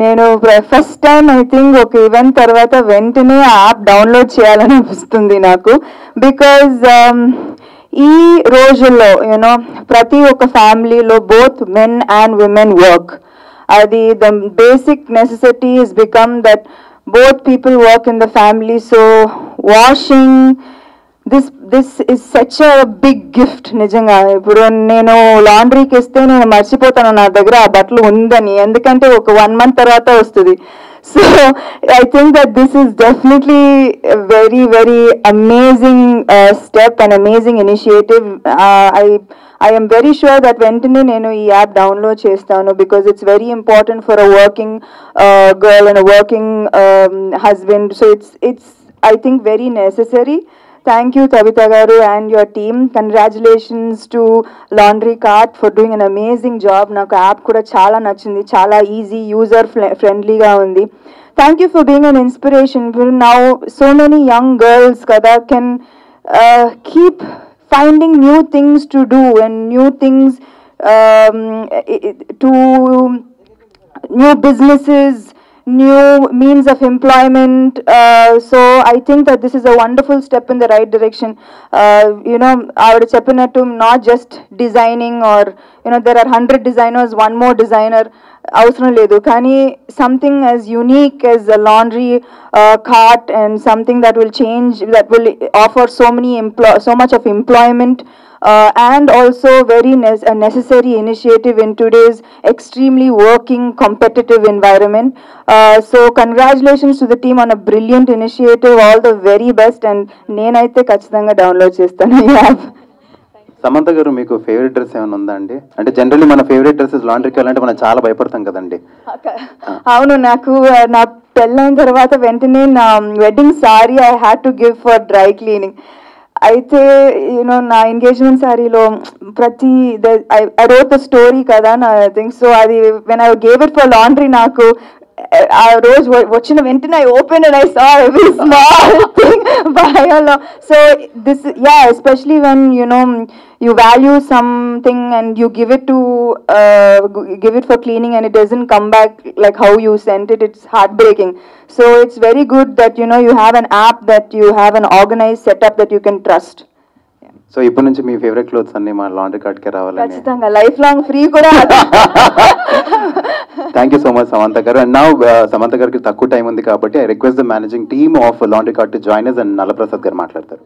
నేను first time I think ఒక event తర్వాత వెంటనే యాప్ డౌన్లోడ్ చేయాలని అనిపిస్తుంది నాకు. బికాజ్ ఈ రోజుల్లో యూనో ప్రతి ఒక్క ఫ్యామిలీలో both men and women work. అది the basic necessity is become that both people work in the family, so washing this is such a big gift. నిజంగా ఇప్పుడు నేను లాండ్రీకి ఇస్తే నేను మర్చిపోతాను నా దగ్గర ఆ బట్టలు ఉందని, ఎందుకంటే ఒక 1 month తర్వాత వస్తుంది. So I think that this is definitely a very very amazing step and amazing initiative. I am very sure that వెంటనే నేను ఈ యాప్ డౌన్లోడ్ చేస్తాను, because it's very important for a working girl and a working husband. So it's I think very necessary. Thank you Tabitha garu and your team. Congratulations to Laundry Cart for doing an amazing job. Naku app kuda chaala nachindi, chaala easy, user friendly ga undi. Thank you for being an inspiration. Now so many young girls kada can keep finding new things to do and new things to new businesses, new means of employment. So I think that this is a wonderful step in the right direction. You know, I would cheppinattu not just designing, or you know, there are 100 designers, one more designer అవసరం లేదు, కానీ something as unique as a laundry cart and something that will change, that will offer so much of employment, and also very necessary initiative in today's extremely working competitive environment. So congratulations to the team on a brilliant initiative. All the very best, and nenaithe kachithanga download chestanu ఈ app. Samantha గారు, మీకు favourite dress ఏమైనా ఉందా అండి? అంటే generally మన favourite dresses లాండ్రీకి వెళ్ళాలంటే మనం చాలా భయపడతాం కదండి. అవును, నాకు నా పెళ్ళైన తర్వాత వెంటనే నా wedding sari I had to give for dry cleaning. అయితే యూనో నా ఎంగేజ్మెంట్ సారీలో ప్రతి ఐ రోట్ ద స్టోరీ కదా నా థింగ్. సో అది when I gave it for laundry, నాకు ఆ రోజు వచ్చిన వెంటనే I open and I saw every small thing భయంలో. So this especially when you value something and you give it for cleaning and it doesn't come back like how you sent it, it's heartbreaking. So it's very good that you have an app, that you have an organized setup that you can trust. So ఇప్పటి నుంచి మీ favourite clothes అన్ని మా laundry కార్ట్కి రావాలని ఖచ్చితంగా life long free కూడా. Thank you so much Samantha గారు. And now Samantha గారికి తక్కువ టైం ఉంది కాబట్టి I request the managing team of laundry cart to join us, and Nallaprasad గారు మాట్లాడతారు.